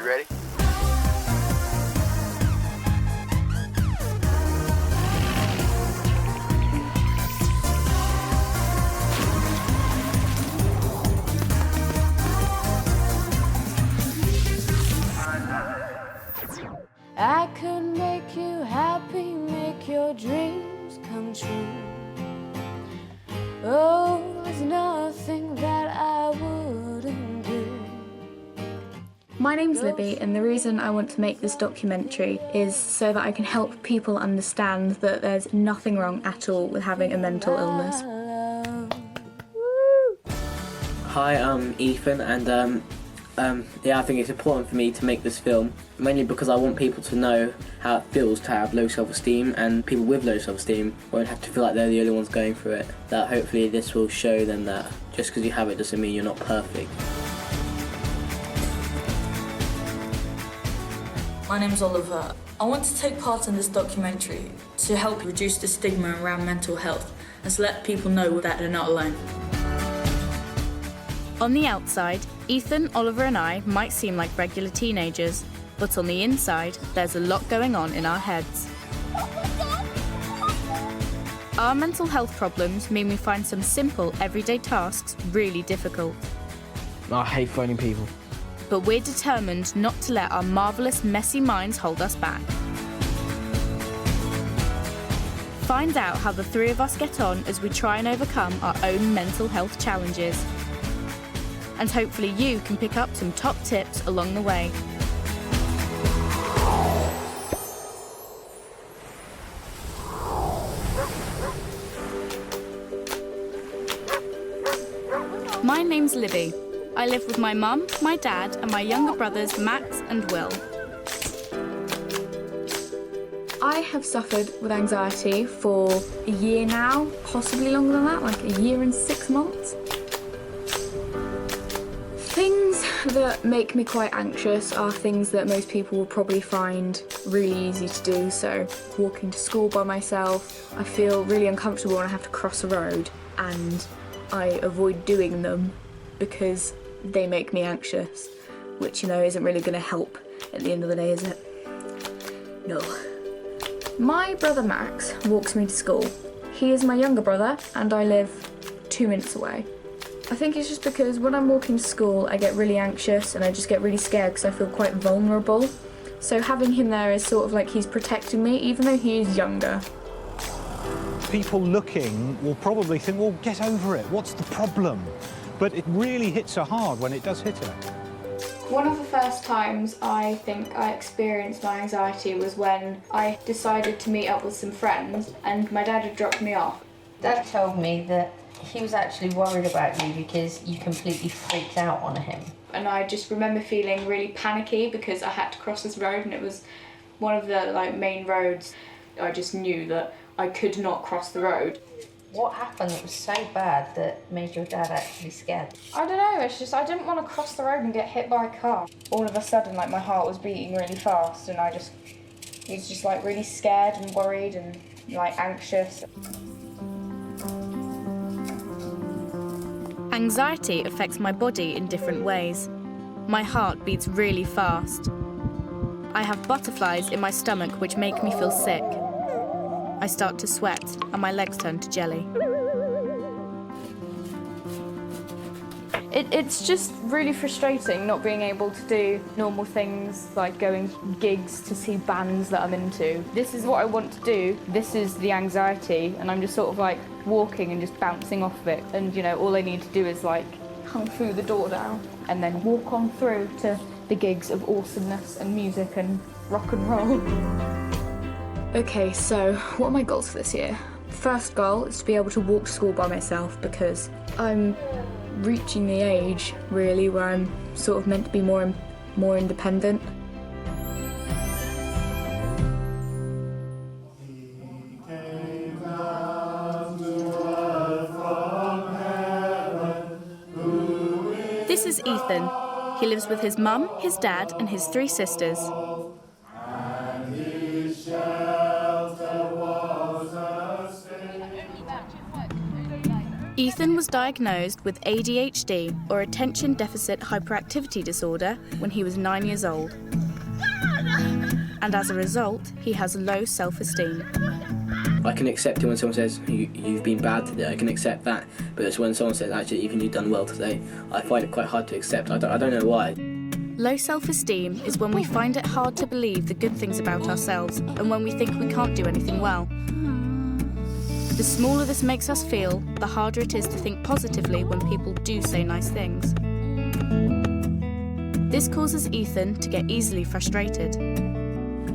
You ready? I could make you happy, make your dreams come true. Oh, there's nothing that I wouldn't do. My name's Libby, and the reason I want to make this documentary is so that I can help people understand that there's nothing wrong at all with having a mental illness. Hi, I'm Ethan, and I think it's important for me to make this film, mainly because I want people to know how it feels to have low self-esteem, and people with low self-esteem won't have to feel like they're the only ones going through it. That hopefully this will show them that just because you have it doesn't mean you're not perfect. My name's Oliver. I want to take part in this documentary to help reduce the stigma around mental health and to let people know that they're not alone. On the outside, Ethan, Oliver and I might seem like regular teenagers, but on the inside, there's a lot going on in our heads. Our mental health problems mean we find some simple, everyday tasks really difficult. I hate phoning people. But we're determined not to let our marvellous, messy minds hold us back. Find out how the three of us get on as we try and overcome our own mental health challenges. And hopefully you can pick up some top tips along the way. My name's Libby. I live with my mum, my dad, and my younger brothers Max and Will. I have suffered with anxiety for a year now, possibly longer than that, like a year and 6 months. Things that make me quite anxious are things that most people will probably find really easy to do. So walking to school by myself, I feel really uncomfortable when I have to cross a road, and I avoid doing them because they make me anxious, which, you know, isn't really going to help at the end of the day, is it? No. My brother Max walks me to school. He is my younger brother, and I live 2 minutes away. I think it's just because when I'm walking to school, I get really anxious and I just get really scared because I feel quite vulnerable. So having him there is sort of like he's protecting me, even though he is younger. People looking will probably think, well, get over it, what's the problem? But it really hits her hard when it does hit her. One of the first times I think I experienced my anxiety was when I decided to meet up with some friends and my dad had dropped me off. Dad told me that he was actually worried about you because you completely freaked out on him. And I just remember feeling really panicky because I had to cross this road, and it was one of the main roads. I just knew that I could not cross the road. What happened that was so bad that made your dad actually scared? I don't know, it's just I didn't want to cross the road and get hit by a car. All of a sudden, my heart was beating really fast, and I was just really scared and worried and anxious. Anxiety affects my body in different ways. My heart beats really fast. I have butterflies in my stomach which make me feel sick. I start to sweat and my legs turn to jelly. It's just really frustrating not being able to do normal things like going gigs to see bands that I'm into. This is what I want to do, this is the anxiety, and I'm just sort of walking and just bouncing off of it. And all I need to do is come through the door down and then walk on through to the gigs of awesomeness and music and rock and roll. Okay, so what are my goals for this year? First goal is to be able to walk to school by myself because I'm reaching the age, really, where I'm sort of meant to be more independent. This is Ethan. He lives with his mum, his dad, and his 3 sisters. Ethan was was diagnosed with ADHD, or attention deficit hyperactivity disorder, when he was 9 years old. And as a result, he has low self-esteem. I can accept it when someone says, you've been bad today, I can accept that. But it's when someone says, actually, even you've done well today, I find it quite hard to accept. I don't know why. Low self-esteem is when we find it hard to believe the good things about ourselves and when we think we can't do anything well. The smaller this makes us feel, the harder it is to think positively when people do say nice things. This causes Ethan to get easily frustrated.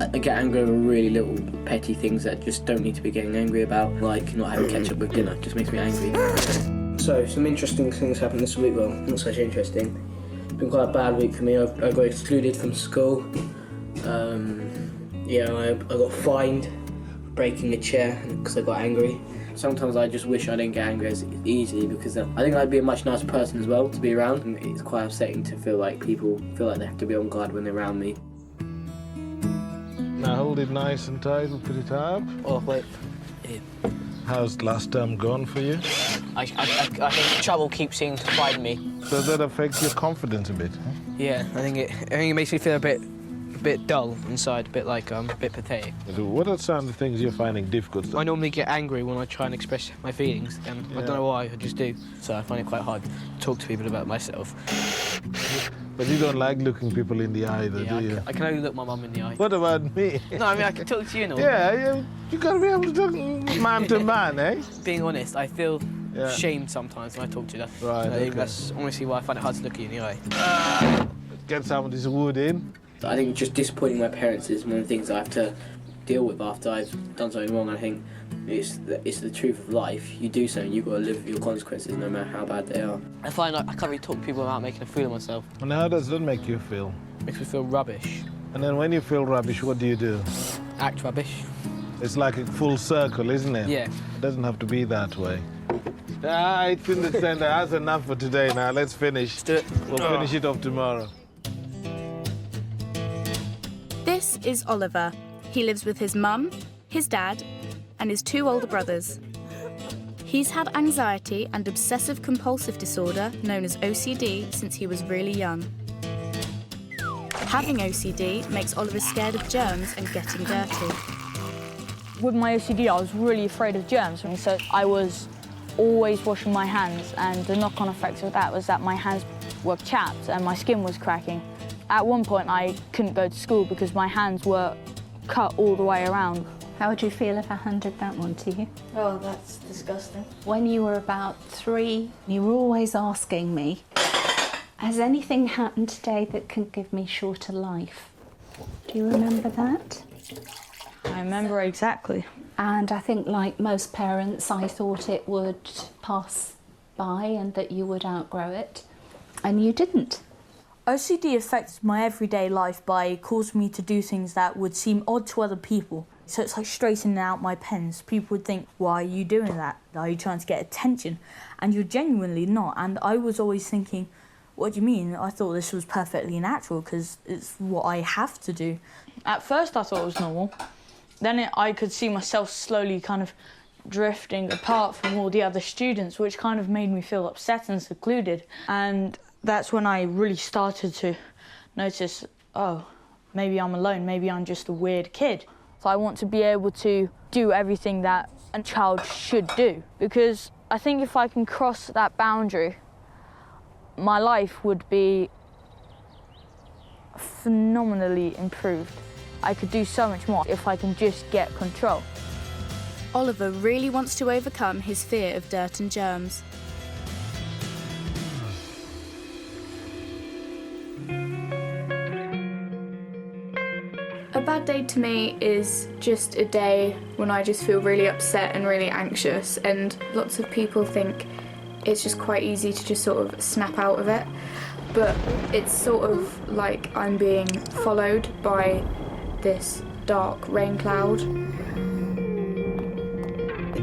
I get angry over really little petty things that just don't need to be getting angry about, like not having ketchup with dinner. It just makes me angry. So, some interesting things happened this week. Well, not such interesting. It's been quite a bad week for me. I got excluded from school. I got fined for breaking a chair because I got angry. Sometimes I just wish I didn't get angry as easily, because I think I'd be a much nicer person as well to be around. And it's quite upsetting to feel like people feel like they have to be on guard when they're around me. Now hold it nice and tight, we'll put it up. Oh, wait. How's last term gone for you? I think trouble keeps seeming to find me. Does that affect your confidence a bit? Huh? Yeah, I think it makes me feel a bit dull inside, a bit pathetic. What are some of the things you're finding difficult? I normally get angry when I try and express my feelings, and I don't know why, I just do. So I find it quite hard to talk to people about myself. But you don't like looking people in the eye, though, do you? I can only look my mum in the eye. What about me? No, I mean, I can talk to you and all. Yeah, you gotta be able to talk man to man, eh? Being honest, I feel shamed sometimes when I talk to you. Right, I think okay. that's honestly why I find it hard to look at you in the eye. Get some of this wood in. I think just disappointing my parents is one of the things I have to deal with after I've done something wrong. I think it's the truth of life. You do something, you've got to live with your consequences no matter how bad they are. I find I can't really talk to people without making a fool of myself. And how does that make you feel? Makes me feel rubbish. And then when you feel rubbish, what do? Act rubbish. It's like a full circle, isn't it? Yeah. It doesn't have to be that way. It's in the centre. That's enough for today now. Let's finish. Let's do it. We'll finish it off tomorrow. This is Oliver. He lives with his mum, his dad, and his 2 older brothers. He's had anxiety and obsessive-compulsive disorder, known as OCD, since he was really young. Having OCD makes Oliver scared of germs and getting dirty. With my OCD, I was really afraid of germs, and so I was always washing my hands, and the knock-on effect of that was that my hands were chapped and my skin was cracking. At one point, I couldn't go to school because my hands were cut all the way around. How would you feel if I handed that one to you? Oh, that's disgusting. When you were about 3, you were always asking me, has anything happened today that can give me shorter life? Do you remember that? I remember exactly. And I think, like most parents, I thought it would pass by and that you would outgrow it, and you didn't. OCD affects my everyday life by causing me to do things that would seem odd to other people. So it's like straightening out my pens. People would think, why are you doing that? Are you trying to get attention? And you're genuinely not. And I was always thinking, what do you mean? I thought this was perfectly natural because it's what I have to do. At first I thought it was normal. Then I could see myself slowly kind of drifting apart from all the other students, which kind of made me feel upset and secluded. And that's when I really started to notice, oh, maybe I'm alone, maybe I'm just a weird kid. So I want to be able to do everything that a child should do, because I think if I can cross that boundary, my life would be phenomenally improved. I could do so much more if I can just get control. Oliver really wants to overcome his fear of dirt and germs. A bad day to me is just a day when I just feel really upset and really anxious, and lots of people think it's just quite easy to just sort of snap out of it, but it's sort of like I'm being followed by this dark rain cloud.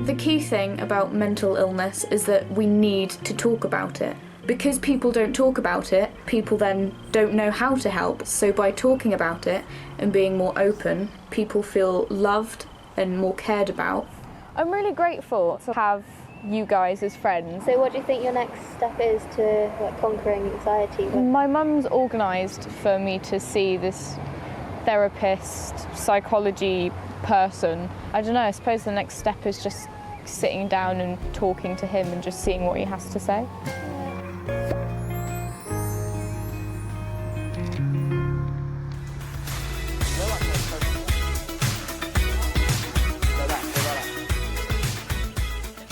The key thing about mental illness is that we need to talk about it. Because people don't talk about it, people then don't know how to help. So by talking about it and being more open, people feel loved and more cared about. I'm really grateful to have you guys as friends. So what do you think your next step is to conquering anxiety? My mum's organised for me to see this therapist, psychology person. I don't know, I suppose the next step is just sitting down and talking to him and just seeing what he has to say.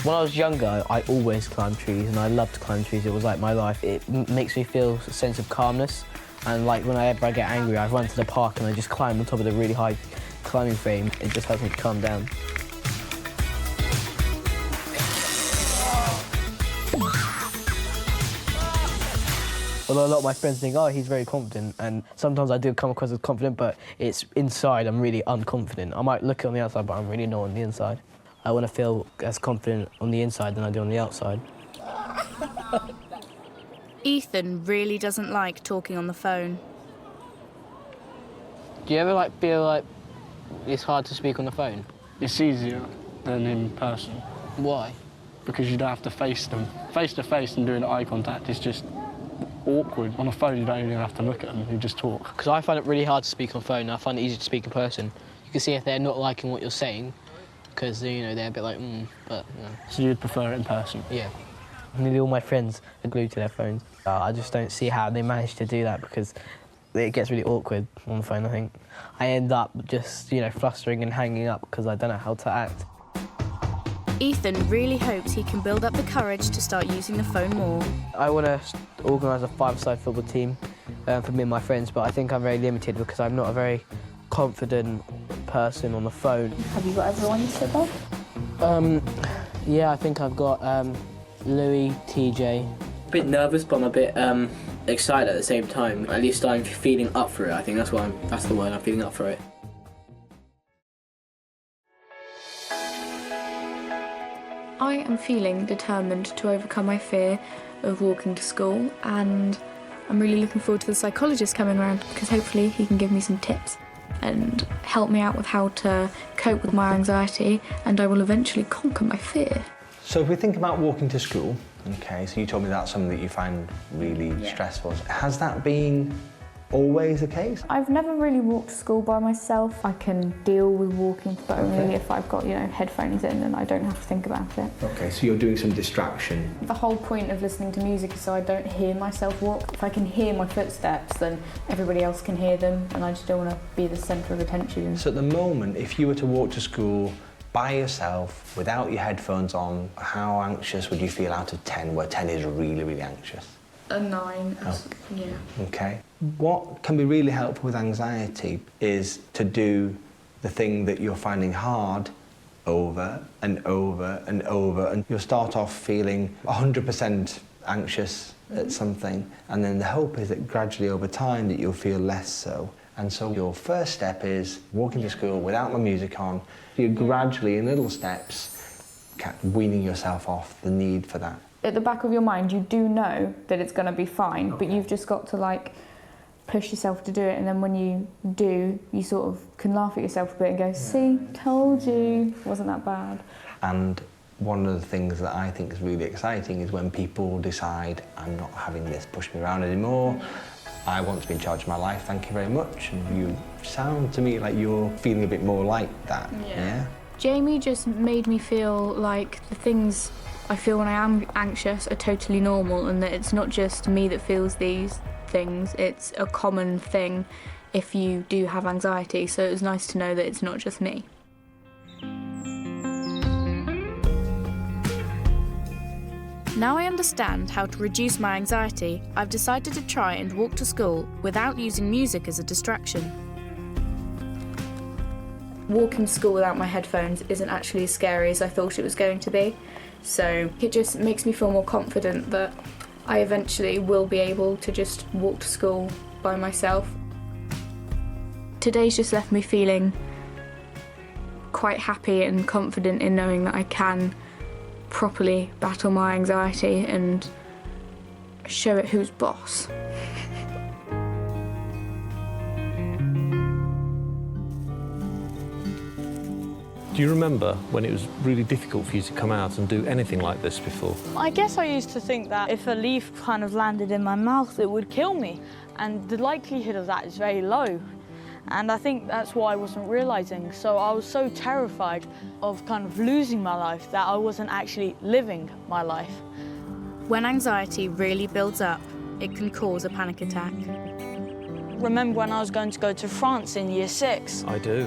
When I was younger, I always climbed trees, and I loved to climb trees. It was like my life. It makes me feel a sense of calmness, and like whenever I get angry, I run to the park and I just climb on top of the really high climbing frame. It just helps me to calm down. Although a lot of my friends think, oh, he's very confident, and sometimes I do come across as confident, but it's inside I'm really unconfident. I might look on the outside, but I'm really not on the inside. I want to feel as confident on the inside than I do on the outside. Ethan really doesn't like talking on the phone. Do you ever feel like it's hard to speak on the phone? It's easier than in person. Why? Because you don't have to face them. Face to face and doing eye contact is just awkward. On a phone, you don't even have to look at them, you just talk. Because I find it really hard to speak on phone, I find it easier to speak in person. You can see if they're not liking what you're saying, because, they're a bit like, but, So you'd prefer it in person? Yeah. Nearly all my friends are glued to their phones. I just don't see how they manage to do that, because it gets really awkward on the phone, I think. I end up just, flustering and hanging up because I don't know how to act. Ethan really hopes he can build up the courage to start using the phone more. I want to organise a 5-a-side football team for me and my friends, but I think I'm very limited because I'm not a very confident person on the phone. Have you got everyone you sit with? Yeah, I think I've got Louis, TJ. A bit nervous, but I'm a bit excited at the same time. At least I'm feeling up for it. I think that's the word. I'm feeling up for it. I am feeling determined to overcome my fear of walking to school, and I'm really looking forward to the psychologist coming around because hopefully he can give me some tips and help me out with how to cope with my anxiety, and I will eventually conquer my fear. So if we think about walking to school, okay, so you told me that's something that you find really stressful. Has that been always the case? I've never really walked to school by myself. I can deal with walking, but only if I've got, headphones in and I don't have to think about it. Okay, so you're doing some distraction. The whole point of listening to music is so I don't hear myself walk. If I can hear my footsteps, then everybody else can hear them, and I just don't want to be the centre of attention. So at the moment, if you were to walk to school by yourself, without your headphones on, how anxious would you feel out of 10, where 10 is really, really anxious? A 9, yeah. Okay. What can be really helpful with anxiety is to do the thing that you're finding hard over and over and over, and you'll start off feeling 100% anxious at something, and then the hope is that gradually over time that you'll feel less so. And so your first step is walking to school without my music on. You're gradually, in little steps, weaning yourself off the need for that. At the back of your mind, you do know that it's going to be fine, but you've just got to push yourself to do it, and then when you do, you sort of can laugh at yourself a bit and go, see, told you, wasn't that bad. And one of the things that I think is really exciting is when people decide, I'm not having this push me around anymore, I want to be in charge of my life, thank you very much. And you sound to me like you're feeling a bit more like that, yeah? Jamie just made me feel like the things I feel when I am anxious are totally normal, and that it's not just me that feels these things, it's a common thing if you do have anxiety, so it was nice to know that it's not just me. Now I understand how to reduce my anxiety, I've decided to try and walk to school without using music as a distraction. Walking to school without my headphones isn't actually as scary as I thought it was going to be. So it just makes me feel more confident that I eventually will be able to just walk to school by myself. Today's just left me feeling quite happy and confident in knowing that I can properly battle my anxiety and show it who's boss. Do you remember when it was really difficult for you to come out and do anything like this before? I guess I used to think that if a leaf kind of landed in my mouth, it would kill me. And the likelihood of that is very low. And I think that's what I wasn't realising. So I was so terrified of kind of losing my life that I wasn't actually living my life. When anxiety really builds up, it can cause a panic attack. Remember when I was going to go to France in year 6? I do.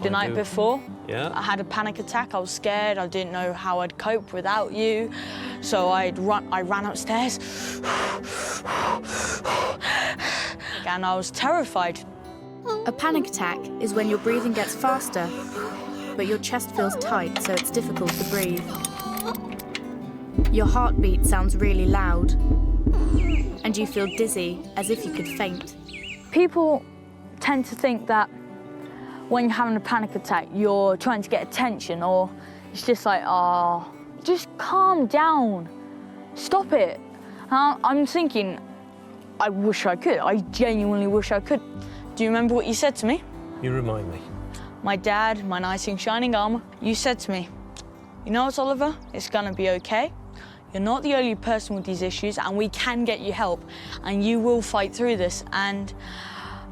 The night before? Yeah. I had a panic attack. I was scared. I didn't know how I'd cope without you. So I ran upstairs. And I was terrified. A panic attack is when your breathing gets faster, but your chest feels tight, so it's difficult to breathe. Your heartbeat sounds really loud, and you feel dizzy, as if you could faint. People tend to think that when you're having a panic attack, you're trying to get attention, or it's just like, oh, just calm down, stop it. I'm thinking, I wish I could. I genuinely wish I could. Do you remember what you said to me? You remind me. My dad, my knight in shining armour, you said to me, you know what, Oliver, it's gonna be okay. You're not the only person with these issues, and we can get you help, and you will fight through this. And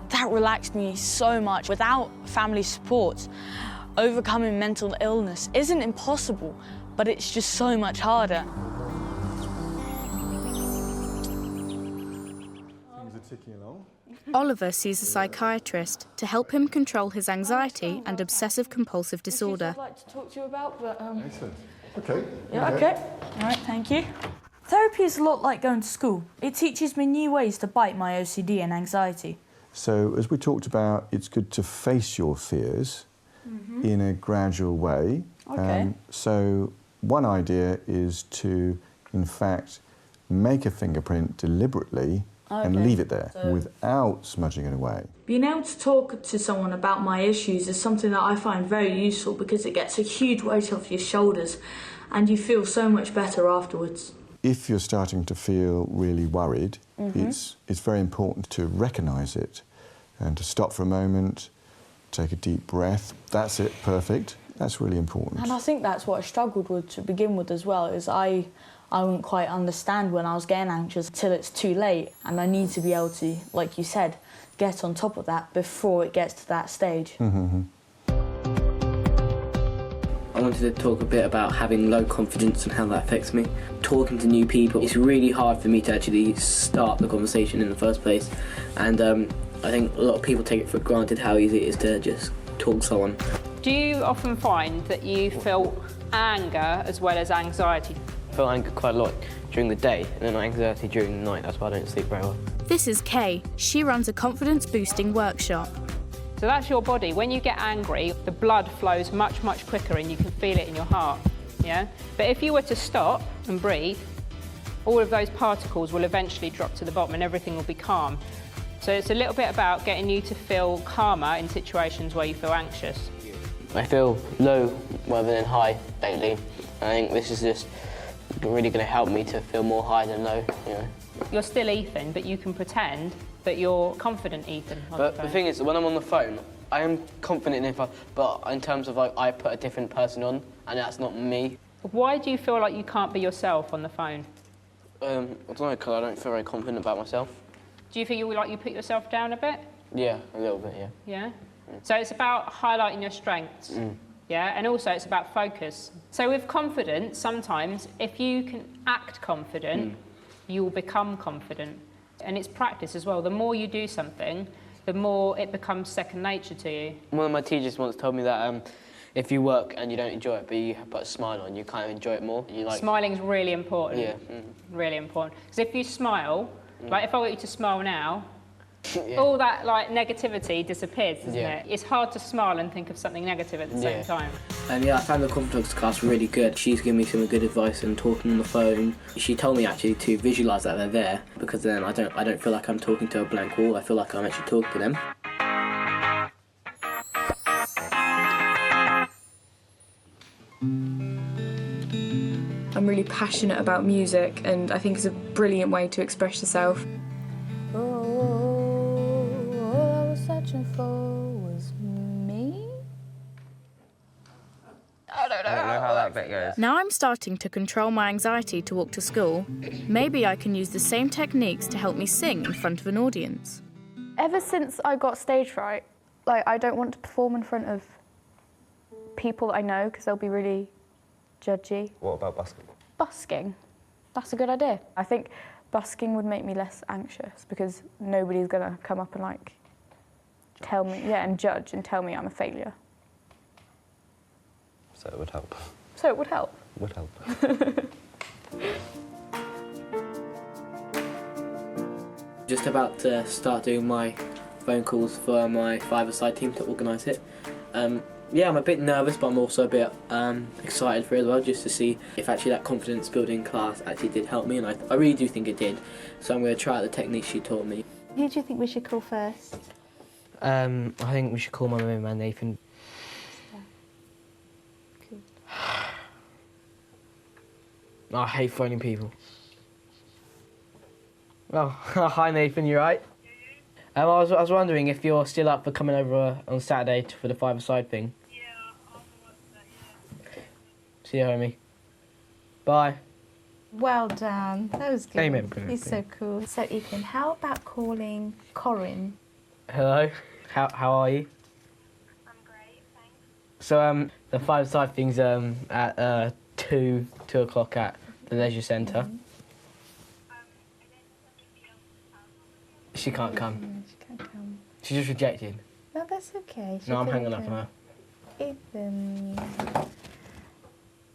that relaxed me so much. Without family support, overcoming mental illness isn't impossible, but it's just so much harder. Things are ticking along. Oliver sees a psychiatrist to help him control his anxiety and obsessive-compulsive disorder. I'd like to talk to you about, but Excellent. Okay. yeah, okay. All right, thank you. Therapy is a lot like going to school. It teaches me new ways to fight my OCD and anxiety. So, as we talked about, it's good to face your fears in a gradual way. Okay. So, one idea is to, in fact, make a fingerprint deliberately and leave it there without smudging it away. Being able to talk to someone about my issues is something that I find very useful because it gets a huge weight off your shoulders and you feel so much better afterwards. If you're starting to feel really worried, it's very important to recognise it and to stop for a moment, take a deep breath. That's it, perfect. That's really important. And I think that's what I struggled with to begin with as well, is I wouldn't quite understand when I was getting anxious till it's too late, and I need to be able to, like you said, get on top of that before it gets to that stage. I wanted to talk a bit about having low confidence and how that affects me. Talking to new people, it's really hard for me to actually start the conversation in the first place, and I think a lot of people take it for granted how easy it is to just talk to someone. Do you often find that you feel anger as well as anxiety? I feel anger quite a lot during the day and then anxiety during the night. That's why I don't sleep very well. This is Kay. She runs a confidence-boosting workshop. So that's your body. When you get angry, the blood flows much, much quicker and you can feel it in your heart, yeah? But if you were to stop and breathe, all of those particles will eventually drop to the bottom and everything will be calm. So it's a little bit about getting you to feel calmer in situations where you feel anxious. I feel low rather than high lately. I think this is just really going to help me to feel more high than low, you know. You're still Ethan, but you can pretend that you're confident Ethan. But the thing is, when I'm on the phone, I am confident but in terms of like, I put a different person on, and that's not me. Why do you feel like you can't be yourself on the phone? I don't know, because I don't feel very confident about myself. Do you feel like you put yourself down a bit? Yeah, a little bit, yeah. Yeah? So it's about highlighting your strengths. Yeah, and also it's about focus. So with confidence, sometimes if you can act confident, you will become confident. And it's practice as well. The more you do something, the more it becomes second nature to you. One of my teachers once told me that if you work and you don't enjoy it, but you put a smile on, you kind of enjoy it more. Smiling's really important. Yeah. Really important. Because if you smile, like if I want you to smile now, all that like negativity disappears, doesn't it? It's hard to smile and think of something negative at the same time. And I found the confidence class really good. She's given me some good advice and talking on the phone. She told me actually to visualise that they're there, because then I don't feel like I'm talking to a blank wall. I feel like I'm actually talking to them. I'm really passionate about music, and I think it's a brilliant way to express yourself. Searching for was me. that bit goes. Now I'm starting to control my anxiety to walk to school. Maybe I can use the same techniques to help me sing in front of an audience. Ever since I got stage fright, like, I don't want to perform in front of people that I know because they'll be really judgy. What about busking? Busking, that's a good idea. I think busking would make me less anxious because nobody's gonna come up and like tell me, and judge and tell me I'm a failure. So it would help. So it would help. Would help. Just about to start doing my phone calls for my five-a-side team to organise it. Yeah, I'm a bit nervous, but I'm also a bit excited for it as well, just to see if actually that confidence building class actually did help me, and I really do think it did. So I'm going to try out the techniques she taught me. Who do you think we should call first? I think we should call my mum and Nathan. I hate phoning people. Oh, hi Nathan, you right? I was wondering if you're still up for coming over on Saturday for the five-a-side thing. Yeah, I'll see you, homie. Bye. Well done. That was good. Amen. He's so cool. So Ethan, how about calling Corinne? Hello. How are you? I'm great, thanks. So the five-a-side thing's at 2 o'clock at the leisure centre. She can't come. She can't come. She's just rejected. No, that's okay. No, I'm hanging up on her. Ethan.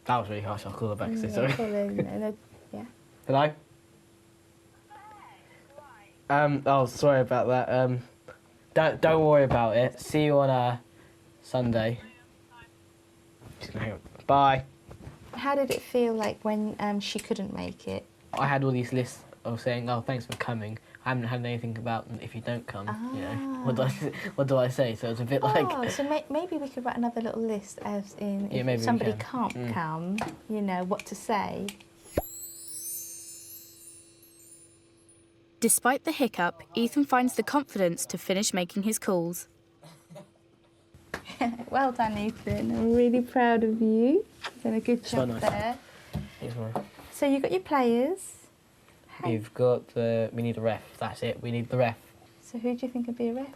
That was really harsh. I'll call her back. Yeah, Sorry. call her, yeah. Hello? Oh, sorry about that. Don't worry about it. See you on Sunday. She's gonna hang up. Bye. How did it feel like when she couldn't make it? I had all these lists of saying, "Oh, thanks for coming." I haven't had anything about if you don't come. You know, what do I say? So it's a bit like. Oh, so maybe we could write another little list as in Yeah, if somebody we can't come, you know, what to say. Despite the hiccup, Ethan finds the confidence to finish making his calls. Well done, Ethan. I'm really proud of you. You've done a good job there. So you got your players. We've got we need a ref. That's it. We need the ref. So who do you think would be a ref?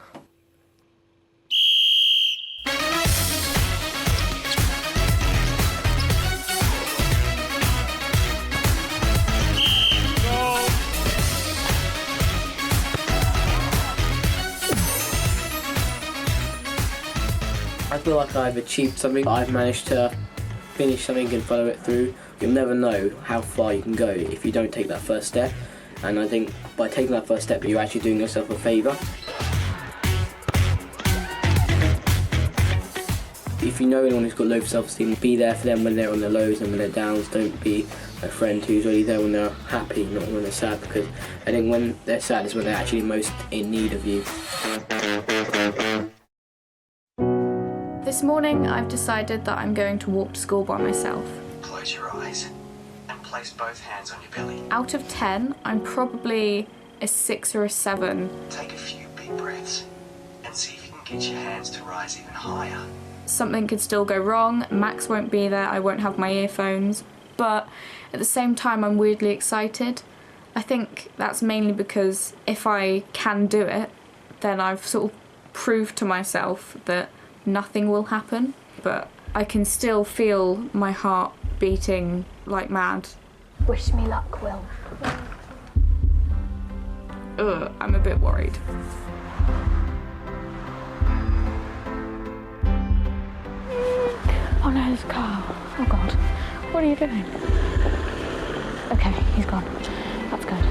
I feel like I've achieved something. I've managed to finish something and follow it through. You'll never know how far you can go if you don't take that first step. And I think by taking that first step, you're actually doing yourself a favour. If you know anyone who's got low self-esteem, be there for them when they're on their lows and when they're downs. Don't be a friend who's only there when they're happy, not when they're sad, because I think when they're sad is when they're actually most in need of you. This morning, I've decided that I'm going to walk to school by myself. Close your eyes and place both hands on your belly. Out of 10, I'm probably a 6 or a 7. Take a few big breaths and see if you can get your hands to rise even higher. Something could still go wrong. Max won't be there. I won't have my earphones. But at the same time, I'm weirdly excited. I think that's mainly because if I can do it, then I've sort of proved to myself that nothing will happen. But I can still feel my heart beating like mad. Wish me luck, Will. I'm a bit worried. Oh no, there's a car. Oh God. What are you doing? Okay, he's gone. That's good.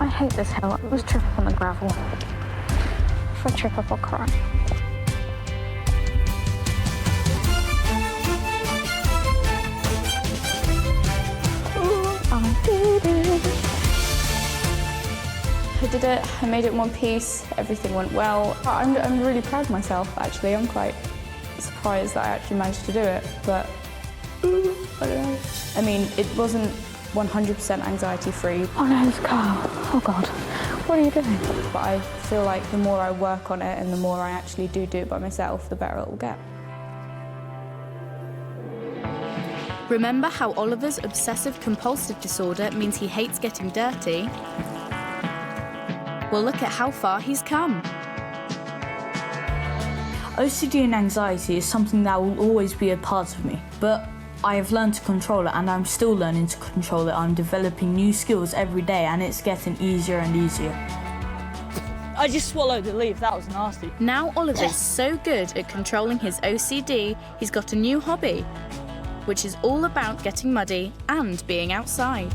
I hate this hill. Let's trip up on the gravel. If I trip up, I'll cry. I did it, I made it in one piece, everything went well. I'm really proud of myself, actually. I'm quite surprised that I actually managed to do it, but I don't know. I mean, it wasn't 100% anxiety-free. Oh no, there's a car. Oh God, what are you doing? But I feel like the more I work on it and the more I actually do it by myself, the better it will get. Remember how Oliver's obsessive-compulsive disorder means he hates getting dirty? Well, look at how far he's come. OCD and anxiety is something that will always be a part of me, but I have learned to control it, and I'm still learning to control it. I'm developing new skills every day, and it's getting easier and easier. I just swallowed the leaf, that was nasty. Now Oliver's so good at controlling his OCD, he's got a new hobby, which is all about getting muddy and being outside.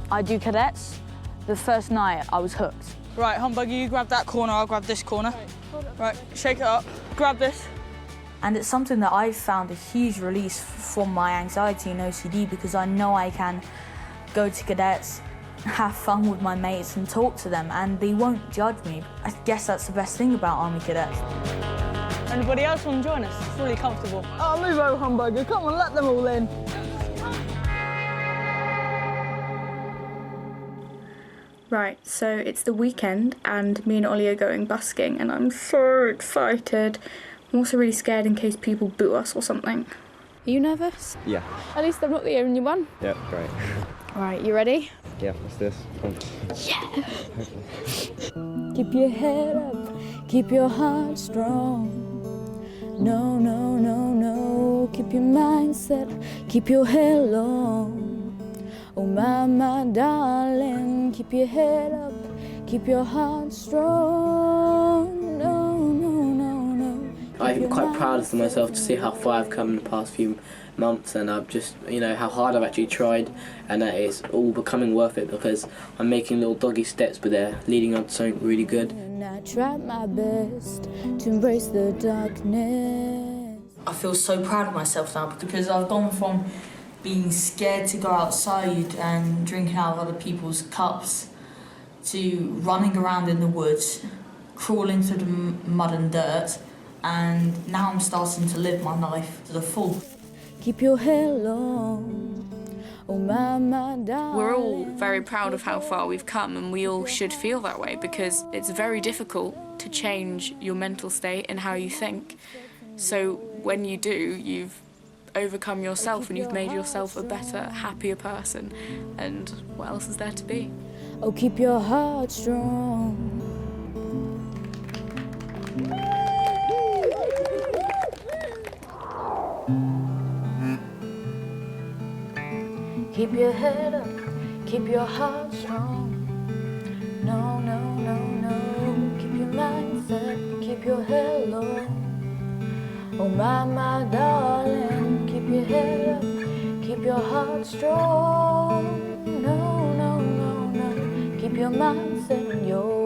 I do cadets. The first night, I was hooked. Right, Humbugger, you grab that corner, I'll grab this corner. Right, shake it up, grab this. And it's something that I've found a huge release from my anxiety and OCD, because I know I can go to cadets, have fun with my mates and talk to them, and they won't judge me. I guess that's the best thing about Army Cadets. Anybody else want to join us? It's really comfortable. Oh, move over, Humbugger. Come on, let them all in. Right, so it's the weekend and me and Ollie are going busking and I'm so excited. I'm also really scared in case people boo us or something. Are you nervous? Yeah. At least I'm not the only one. Yeah, great. Right, you ready? Yeah, what's this? Yeah. Keep your head up, keep your heart strong. No, no, no, no, keep your mind set, keep your head long. Oh my darling, keep your head up, keep your heart strong. No, no, no, no. I'm quite proud of myself to see how far I've come in the past few months, and I've just, how hard I've actually tried, and that it's all becoming worth it because I'm making little doggy steps, but they're leading up to something really good. And I tried my best to embrace the darkness. I feel so proud of myself now because I've gone from being scared to go outside and drinking out of other people's cups to running around in the woods, crawling through the mud and dirt, and now I'm starting to live my life to the full. Keep your head long. Oh my darling. We're all very proud of how far we've come and we all should feel that way because it's very difficult to change your mental state and how you think. So when you do, you've overcome yourself and you've made yourself a better, happier person. And what else is there to be? Oh, keep your heart strong. Keep your head up, keep your heart strong. No, no, no, no, keep your mind set, keep your head low. Oh my darling, keep your head up, keep your heart strong. No, no, no, no, keep your mind set, yo.